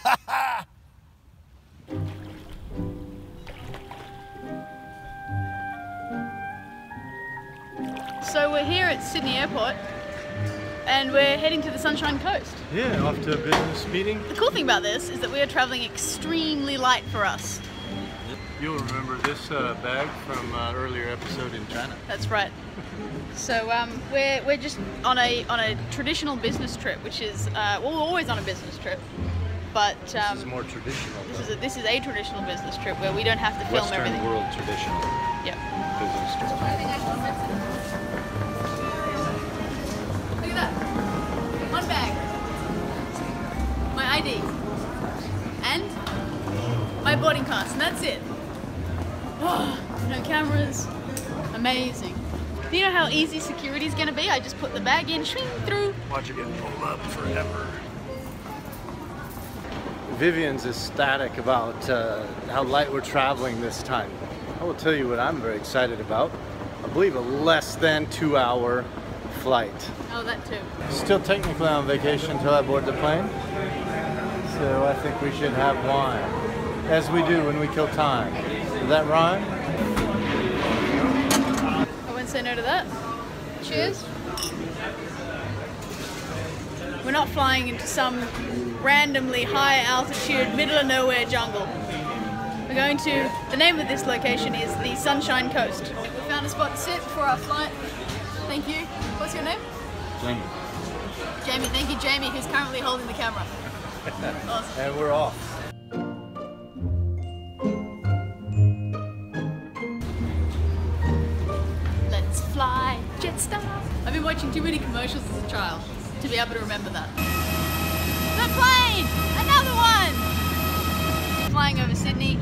So we're here at Sydney Airport and we're heading to the Sunshine Coast. Yeah, off to a business meeting. The cool thing about this is that we are traveling extremely light for us. You'll remember this bag from earlier episode in China. That's right. So we're just on a traditional business trip, which is well, we're always on a business trip, but this is more traditional. This is a traditional business trip where we don't have to film Western everything. world traditional. Yep. Business trip. Look at that. One bag. My ID. And my boarding pass, and that's it. Oh, no cameras. Amazing. Do you know how easy security is going to be? I just put the bag in, swing through. Watch it get pulled up forever. Vivian's ecstatic about how light we're traveling this time. I will tell you what I'm very excited about. I believe a less than 2-hour flight. Oh, that too. Still technically on vacation until I board the plane. So I think we should have wine, as we do when we kill time. Does that rhyme? I wouldn't say no to that. Cheers. We're not flying into some randomly high altitude, middle of nowhere jungle. We're going to, the name of this location is the Sunshine Coast. We found a spot to sit before our flight. Thank you. What's your name? Jamie. Jamie, thank you Jamie, who's currently holding the camera. Awesome. And we're off. Let's fly, Jetstar. I've been watching too many commercials as a child to be able to remember that. The plane! Another one! Flying over Sydney.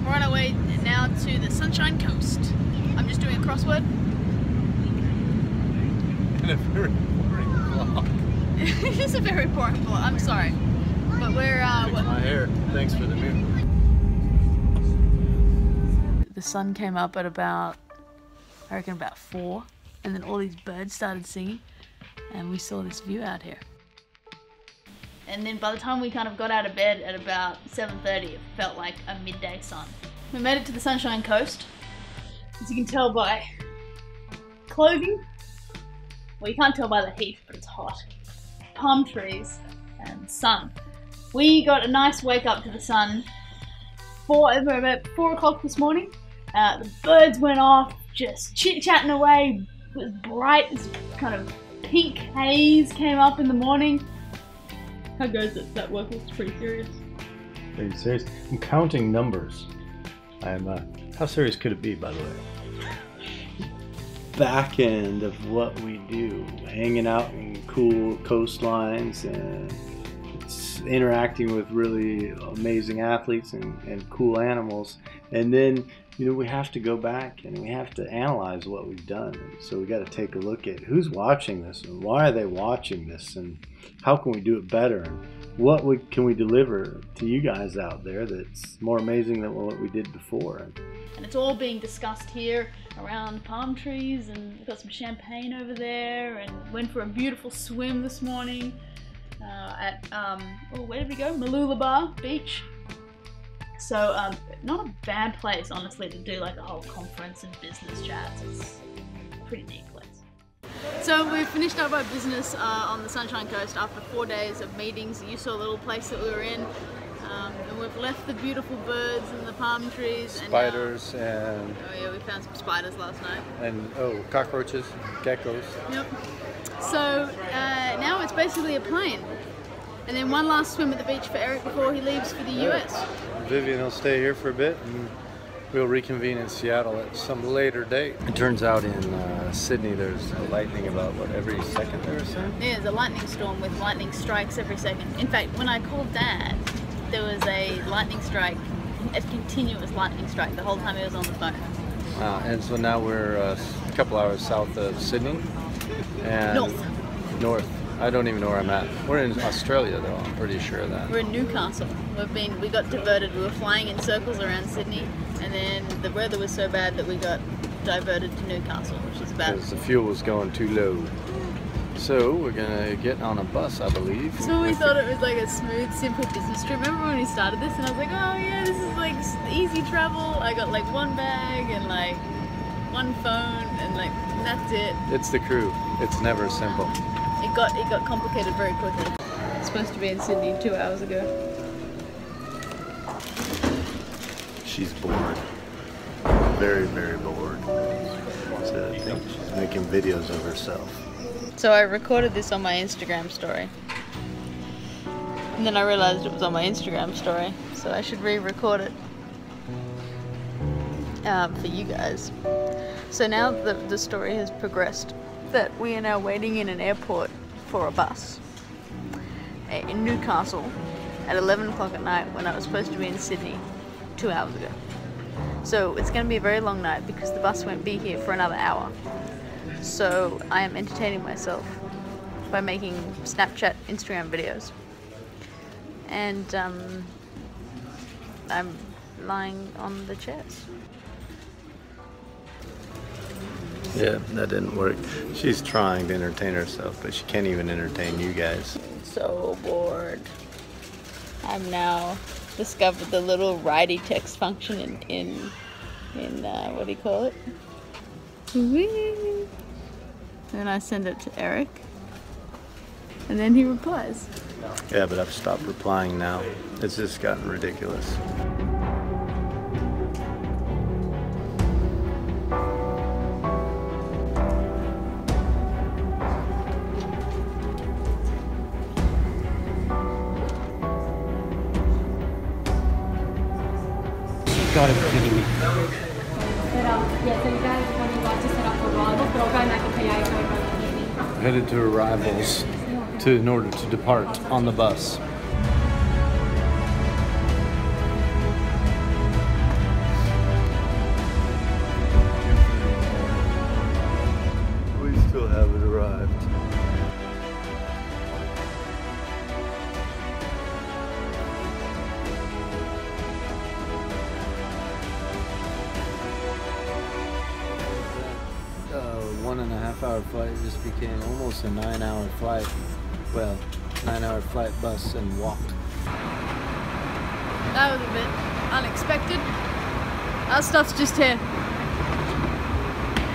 We're on our way now to the Sunshine Coast. I'm just doing a crossword. And a very boring vlog. It is a very boring vlog, I'm sorry. But we're my hair. Thanks for the mirror. The sun came up at about, I reckon about 4, and then all these birds started singing, and we saw this view out here. And then by the time we kind of got out of bed at about 7:30, it felt like a midday sun. We made it to the Sunshine Coast. As you can tell by clothing, well, you can't tell by the heat, but it's hot. Palm trees and sun. We got a nice wake up to the sun about 4 o'clock this morning. The birds went off, just chit-chatting away. It was bright, this kind of pink haze came up in the morning. How goes it? That work looks pretty serious. Pretty serious. I'm counting numbers. How serious could it be, by the way? Back end of what we do, hanging out in cool coastlines and interacting with really amazing athletes and cool animals, and then we have to go back and we have to analyze what we've done. And so we got to take a look at who's watching this and why are they watching this and how can we do it better and what can we deliver to you guys out there that's more amazing than what we did before. And it's all being discussed here around palm trees, and we've got some champagne over there, and went for a beautiful swim this morning at, where did we go? Mooloolaba Beach. So not a bad place, honestly, to do like a whole conference and business chats. It's a pretty neat place. So we finished up our business on the Sunshine Coast after 4 days of meetings. You saw the little place that we were in. And we've left the beautiful birds and the palm trees. Spiders and... Oh yeah, we found some spiders last night. And cockroaches, geckos. Yep. So now it's basically a plane. And then one last swim at the beach for Erik before he leaves for the US. Vivian will stay here for a bit and we'll reconvene in Seattle at some later date. It turns out in Sydney there's lightning about, every second they were saying? Yeah, there's a lightning storm with lightning strikes every second. In fact, when I called Dad, there was a lightning strike, a continuous lightning strike the whole time he was on the phone. And so now we're a couple hours south of Sydney. And North. I don't even know where I'm at. We're in Australia though, I'm pretty sure of that. We're in Newcastle. We got diverted. We were flying in circles around Sydney, and then the weather was so bad that we got diverted to Newcastle, which is about... Because the fuel was going too low. So we're gonna get on a bus, I believe. So we thought it was like a smooth, simple business trip. Remember when we started this and I was like, oh yeah, this is like easy travel. I got like one bag and like one phone and like that's it. It's the crew. It's never simple. It got complicated very quickly. It's supposed to be in Sydney 2 hours ago. She's bored. Very, very bored. So I think she's making videos of herself. So I recorded this on my Instagram story. And then I realized it was on my Instagram story. So I should re-record it for you guys. So now the story has progressed that we are now waiting in an airport for a bus in Newcastle at 11 o'clock at night when I was supposed to be in Sydney 2 hours ago. So it's going to be a very long night because the bus won't be here for another hour. So I am entertaining myself by making Snapchat, Instagram videos. And I'm lying on the chairs. Yeah, that didn't work. She's trying to entertain herself, but she can't even entertain you guys. So bored. I've now discovered the little writey text function in what do you call it? Whee! Then I send it to Erik, and then he replies. Yeah, but I've stopped replying now. It's just gotten ridiculous. You gotta be kidding me. Yeah, so you guys are coming back to set up arrivals, but I'll go make a PA for Headed to arrivals in order to depart on the bus. We still haven't arrived. A 1.5 hour flight just became almost a 9 hour flight. Well, 9 hour flight, bus, and walk. That was a bit unexpected. Our stuff's just here.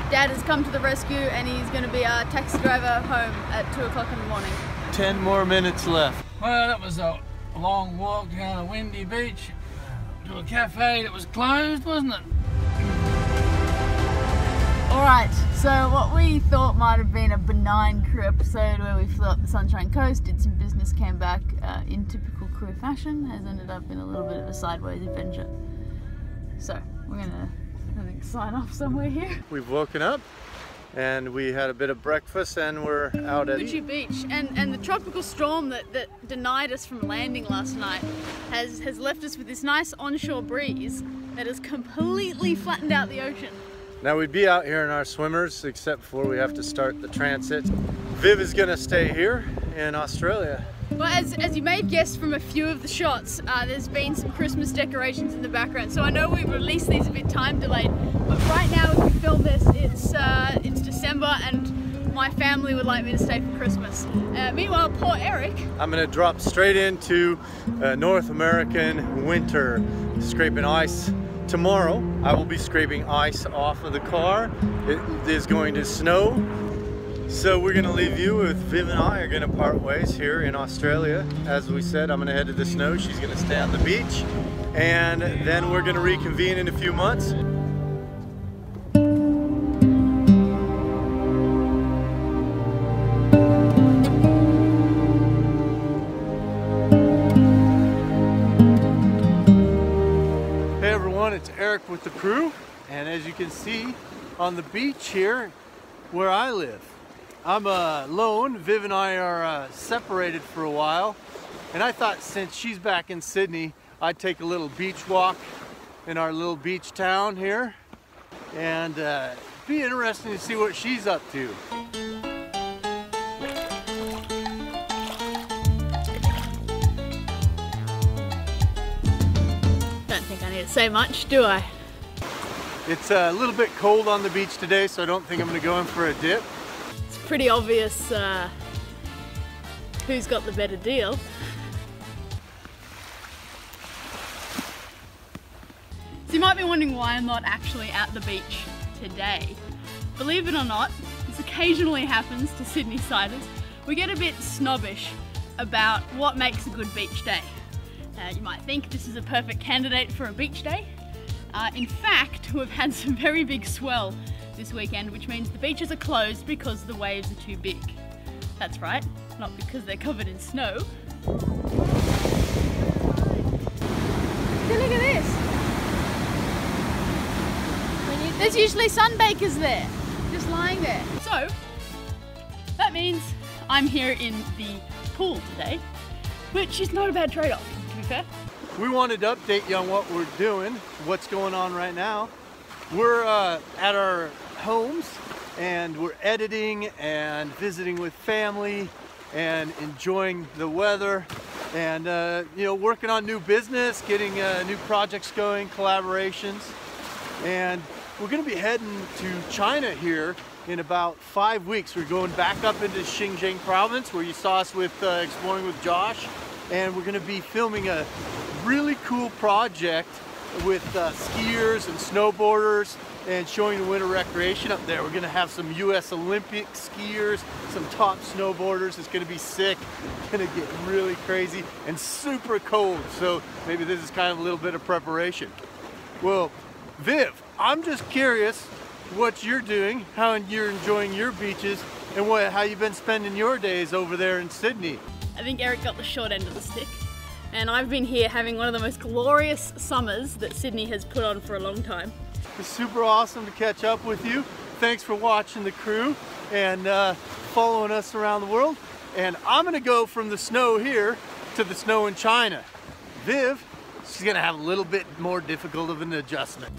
Dad has come to the rescue and he's going to be our taxi driver home at 2 o'clock in the morning. 10 more minutes left. Well, that was a long walk down a windy beach to a cafe that was closed, wasn't it? Alright, so what we thought might have been a benign crew episode where we flew up the Sunshine Coast, did some business, came back in typical crew fashion, has ended up in a little bit of a sideways adventure. So, we're gonna, I think, sign off somewhere here. We've woken up and we had a bit of breakfast and we're out at Fuji Beach, and the tropical storm that denied us from landing last night has left us with this nice onshore breeze that has completely flattened out the ocean. Now we'd be out here in our swimmers, except for we have to start the transit. Viv is gonna stay here in Australia. Well, as you may have guessed from a few of the shots, there's been some Christmas decorations in the background. So I know we released these a bit time delayed, but right now as we film this, it's December and my family would like me to stay for Christmas. Meanwhile, poor Erik. I'm gonna drop straight into North American winter, scraping ice. Tomorrow, I will be scraping ice off of the car. It is going to snow. So we're gonna leave you with Viv and I are gonna part ways here in Australia. As we said, I'm gonna head to the snow. She's gonna stay on the beach. And then we're gonna reconvene in a few months. It's Erik with the crew, and as you can see on the beach here where I live, I'm alone. Viv and I are separated for a while, and I thought since she's back in Sydney I'd take a little beach walk in our little beach town here, and be interesting to see what she's up to. Say much, do I? It's a little bit cold on the beach today, so I don't think I'm going to go in for a dip. It's pretty obvious who's got the better deal. So you might be wondering why I'm not actually at the beach today. Believe it or not, this occasionally happens to Sydney-siders. We get a bit snobbish about what makes a good beach day. You might think this is a perfect candidate for a beach day. In fact, we've had some very big swell this weekend, which means the beaches are closed because the waves are too big. That's right, not because they're covered in snow. So look at this. There's usually sunbakers there, just lying there. So, that means I'm here in the pool today, which is not a bad trade-off, to be fair. We wanted to update you on what we're doing, what's going on right now. We're at our homes and we're editing and visiting with family and enjoying the weather and you know, working on new business, getting new projects going, collaborations. And we're going to be heading to China here in about 5 weeks. We're going back up into Xinjiang province where you saw us with exploring with Josh, and we're going to be filming a really cool project with skiers and snowboarders and showing the winter recreation up there. We're going to have some US Olympic skiers, some top snowboarders. It's going to be sick. It's going to get really crazy and super cold, so maybe this is kind of a little bit of preparation. Well, Viv, I'm just curious what you're doing, how you're enjoying your beaches, and how you've been spending your days over there in Sydney. I think Erik got the short end of the stick, and I've been here having one of the most glorious summers that Sydney has put on for a long time. It's super awesome to catch up with you. Thanks for watching the crew and following us around the world. And I'm gonna go from the snow here to the snow in China. Viv, she's gonna have a little bit more difficult of an adjustment.